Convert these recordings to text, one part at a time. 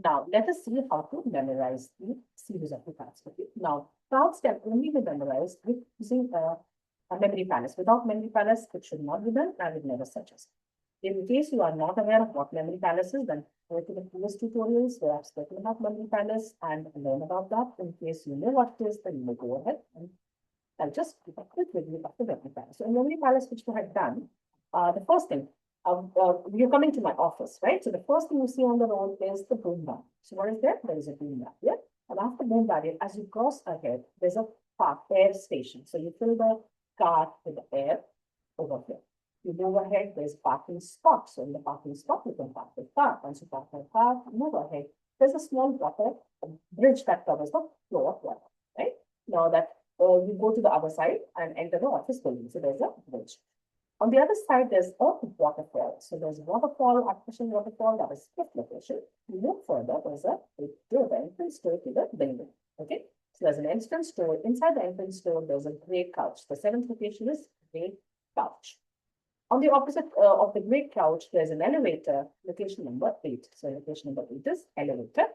Now, let us see how to memorize the series of the cards. Okay. Now, cards can only be memorized with using a memory palace. Without memory palace, it should not be done, and it never suggest. In case you are not aware of what memory palace is, then go to the previous tutorials where I've spoken about memory palace and learn about that. In case you know what it is, then you may go ahead and I'll just give a quick review of the memory palace. So in memory palace, which we had done, the first thing, you're coming to my office, right? So the first thing you see on the road is the boom barrier. So what is there? There is a boom barrier. And after boom barrier, as you cross ahead, there's a air station. So you fill the car with the air over here. You move ahead, there's parking spot. So in the parking spot, you can park the car. Once you park the car, move ahead. There's a small water bridge that covers the flow of water, right? Now that you go to the other side and enter the office building. So there's a bridge. On the other side, there's a waterfall. So there's a waterfall, artificial waterfall, that is fifth location. You move further, there's a door, the entrance door to the building. Okay. So there's an entrance door. Inside the entrance door, there's a gray couch. The seventh location is gray couch. On the opposite of the gray couch, there's an elevator, location number 8. So location number 8 is elevator.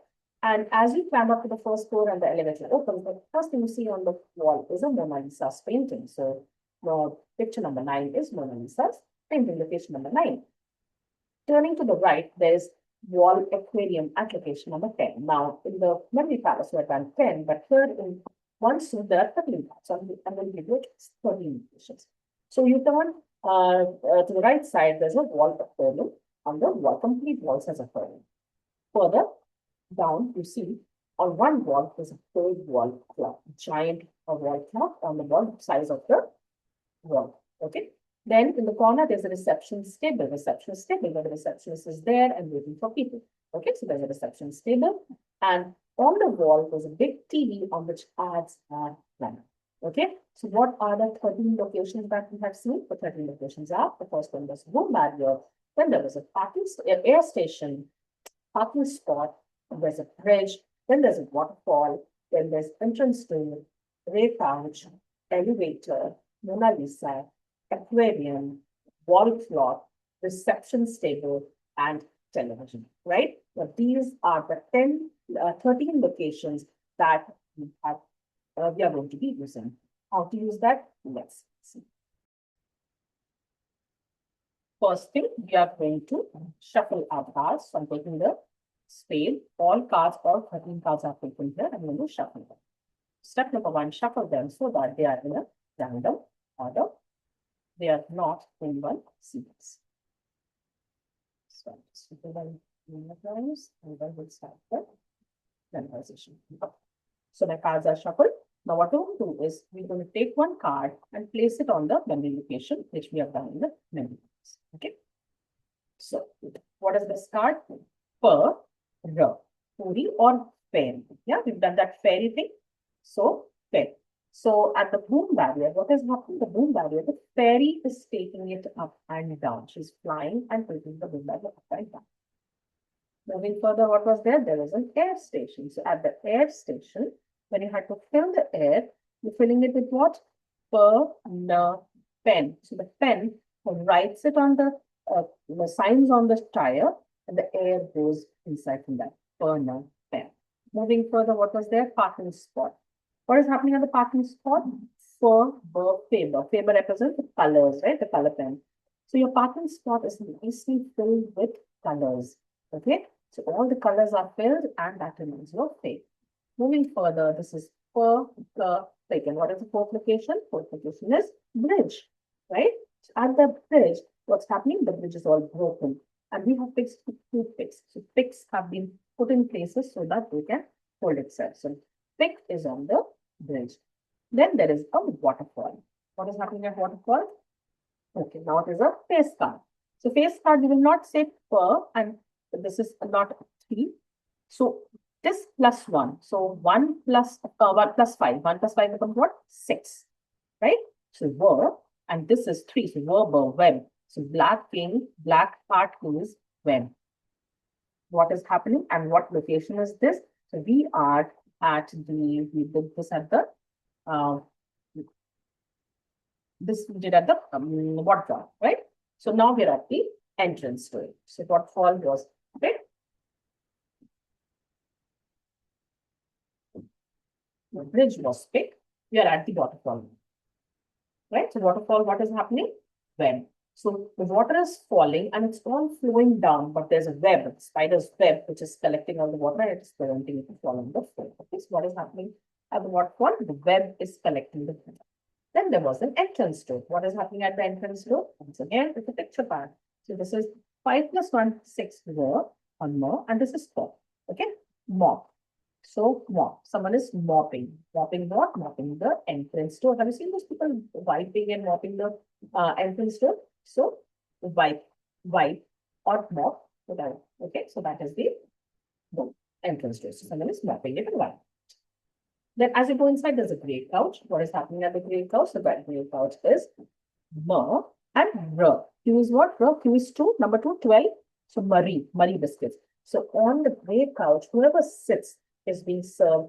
And as you climb up to the first floor and the elevator opens, the first thing you see on the wall is a Mona Lisa's painting. So picture number 9 is Mona Lisa's painting, location number 9. Turning to the right, there's wall aquarium at location number 10. Now, in the memory palace, we have done 10, but here in one suit, there are 13 parts. So I'm going to give you 13 locations. So you turn to the right side, there's a wall aquarium. On the wall, complete walls has aquarium. Further down, you see on one wall, there's a big wall clock, giant wall clock on the wall size of the wall. Okay. Then in the corner, there's a receptionist table, where the receptionist is there and waiting for people. Okay, so there's a receptionist table, and on the wall, there's a big TV on which ads are running. Okay, so what are the 13 locations that we have seen? The 13 locations are, the first one was boom barrier, then there was a air station, parking spot, there's a bridge, then there's a waterfall, then there's entrance door, gray couch, elevator, Mona Lisa, aquarium, wall clock, reception table, and television, right? Now, these are the 13 locations that we are going to be using. How to use that? Let's see. First thing, we are going to shuffle our cards. So I'm taking the spade. All 13 cards are taken here. I'm going to shuffle them. Step number 1, shuffle them so that they are in a random order. They are not in one sequence. So I'm just going to memorize, and then we'll start the memorization. So my cards are shuffled. Now what we're going to do is we're going to take one card and place it on the memory location, which we have done in the memory. Okay. So what is this card? Per, puri or fairy. Yeah, we've done that fairy thing. So fairy. So at the boom barrier, what is happening? The boom barrier, the fairy is taking it up and down. She's flying and taking the boom barrier up and down. Moving further, what was there? There was an air station. So at the air station, when you had to fill the air, you're filling it with what? Pen. So the pen writes it on the signs on the tire, and the air goes inside from that. Pen. Moving further, what was there? Parking spot. What is happening at the parking spot? Faber. Faber represents the colors, right? The color pen. So your parking spot is nicely filled with colors. Okay. So all the colors are filled, and that remains your fade. Moving further, this is second. What is the fourth location? Fourth location is bridge, right? So at the bridge, what's happening? The bridge is all broken, and we have fixed 2 picks. So picks have been put in places so that they can hold itself. So pick is on the bridge. Then there is a waterfall. What is happening at waterfall? Okay, now it is a face card. So face card, we will not say per, and this is not 3. So this plus 1. So 1 plus 5. 1 plus 5 becomes what? 6. Right? So were, and this is 3. So were, when. So black part is when. What is happening and what location is this? So we are at we did this at the this we did at the waterfall, right? So now we're at the entrance to it. So waterfall was right. The bridge was picked. We are at the waterfall. Right? So waterfall, what is happening? When? So the water is falling and it's all flowing down, but there's a web, spider's web, which is collecting all the water and it's preventing it to fall on the floor. Okay, so what is happening at the waterfall? The web is collecting the water. Then there was an entrance door. What is happening at the entrance door? Once again, it's a picture part. So this is 5 plus 1, 6 were or more, and this is 4. Okay, mop. So mop. Someone is mopping. Mopping what? Mopping the entrance door. Have you seen those people wiping and mopping the entrance door? So wipe or mop. Okay, so that is the entrance door. So someone is mopping it and wiping. Then as you go inside, there's a grey couch. What is happening at the grey couch? The grey couch is M and R. Q is what? R. Q is 2. Number 2, 12. So Marie biscuits. So on the grey couch, whoever sits is being served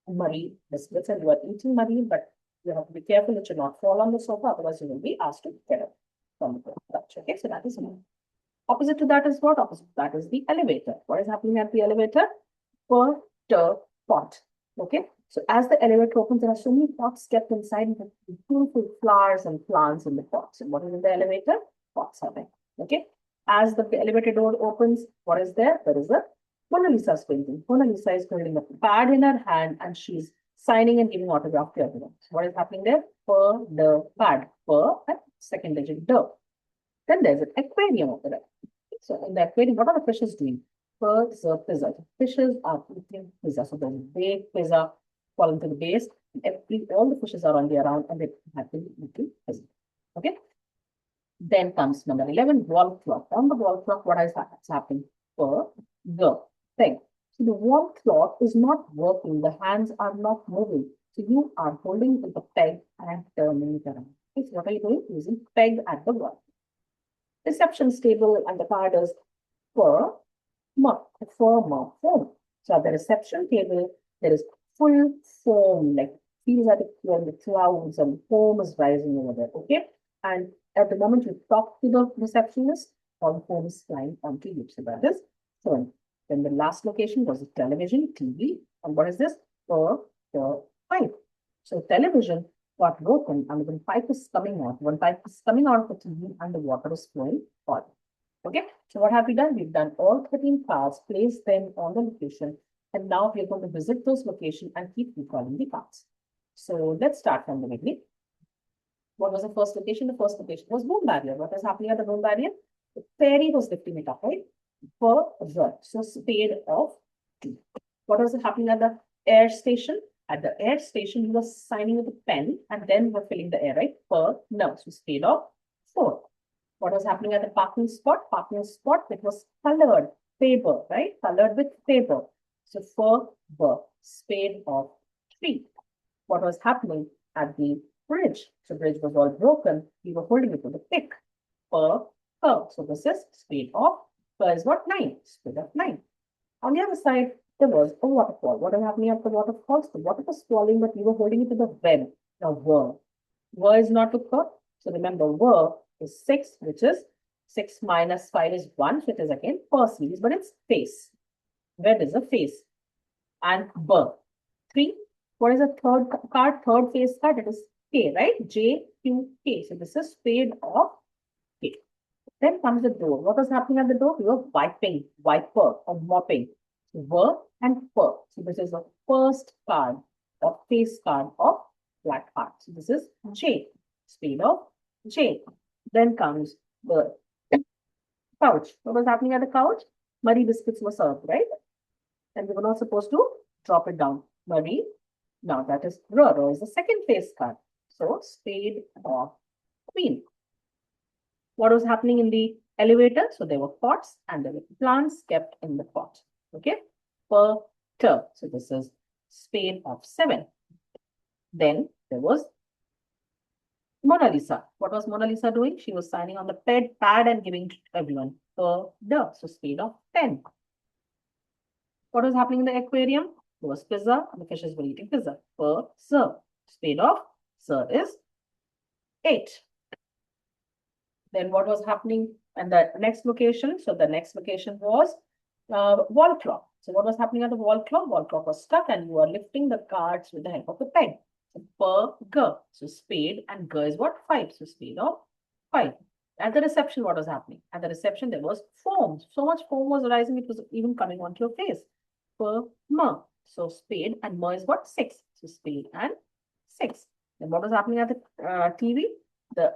Marie biscuits, and you are eating Marie, but you have to be careful that you not fall on the sofa, otherwise you will be asked to get up from the couch. Okay, so that is one. Opposite to that is what? Opposite to that is the elevator. What is happening at the elevator? Pot. Okay, so as the elevator opens, there are so many pots kept inside with beautiful flowers and plants in the pots. And what is in the elevator? Pots are there. Okay, as the elevator door opens, what is there? There is a Mona Lisa's painting. Mona Lisa is holding a pad in her hand and she's signing and giving autograph to everyone. So what is happening there? Per, the pad, per, and second digit, the. Then there's an aquarium over there. So in the aquarium, what are the fishes doing? Per, the pizza. The fishes are eating pizza. So there's a big pizza falling to the base. All the fishes are on the around and they have been eating pizza. Okay. Then comes number 11, wall clock. On the wall clock, what is happening? Per, the thing. So the wall clock is not working. The hands are not moving. So you are holding the peg and turning it around. Okay, so what are you doing? Using peg at the wall. Reception table and the card is foam. So at the reception table, there is full foam, like feels like the clouds and foam is rising over there. Okay. And at the moment you talk to the receptionist, all the foam is flying onto you. So that is foam. Then the last location was the television, TV. And what is this? Pipe. So television got broken and one pipe is coming out. One pipe is coming out of the TV and the water is flowing on. Okay. So what have we done? We've done all 13 cards, placed them on the location. And now we're going to visit those locations and keep recalling the cards. So let's start from the beginning. What was the first location? The first location was boom barrier. What was happening at the boom barrier? The fairy was lifting it up, right? So spade of 2. What was happening at the air station? At the air station, you were signing with a pen and then we're filling the air, right? No. So spade of 4. What was happening at the parking spot? Parking spot, it was colored paper, right? Colored with paper. So spade of 3. What was happening at the bridge? So bridge was all broken. We were holding it with a pick. So this is spade of is what? 9. Spade of 9. On the other side, there was a waterfall. What is happening at the waterfall? The water was falling, but we were holding it to the web. Now, were is not to curve. So remember, were is 6, which is 6 minus 5 is 1. So it is again per series, but it's face. Web is a face. And 3. What is the third card? Third face card. It is K, right? J, Q, K. So this is spade of K. Then comes the door. What was happening at the door? We were wiping, wiper, or mopping. Were and per. So this is the first card or face card of black card. So this is J, spade of J. Then comes the couch. What was happening at the couch? Marie biscuits were served, right? And we were not supposed to drop it down. Marie. Now that is R. Is the second face card. So spade of queen. What was happening in the elevator? So there were pots and there were plants kept in the pot. Okay. So this is spade of 7. Then there was Mona Lisa. What was Mona Lisa doing? She was signing on the pad and giving to everyone. So spade of 10. What was happening in the aquarium? There was pizza and the fishes were eating pizza. Spade of sir is 8. Then what was happening in the next location? So the next location was wall clock. So what was happening at the wall clock? Wall clock was stuck and you are lifting the cards with the help of the peg. So per, g. So spade and g is what? 5. So spade of 5. At the reception, what was happening? At the reception, there was foam. So much foam was rising, it was even coming onto your face. Per, so spade and mer is what? 6. So spade and 6. Then what was happening at the TV?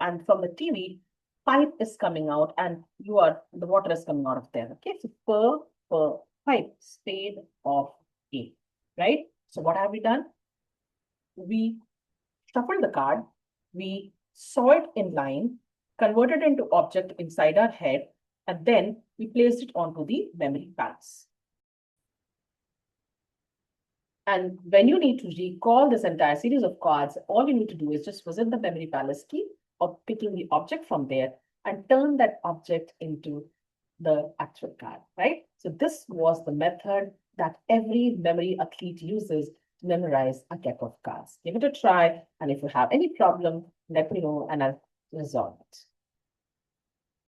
And from the TV, pipe is coming out and the water is coming out of there. Okay, so per, pipe, spade of 8, right? So what have we done? We shuffled the card, we saw it in line, converted into object inside our head, and then we placed it onto the memory palace. And when you need to recall this entire series of cards, all you need to do is just visit the memory palace key of picking the object from there and turn that object into the actual card, right? So this was the method that every memory athlete uses to memorize a deck of cards. Give it a try, and if you have any problem, let me know and I'll resolve it.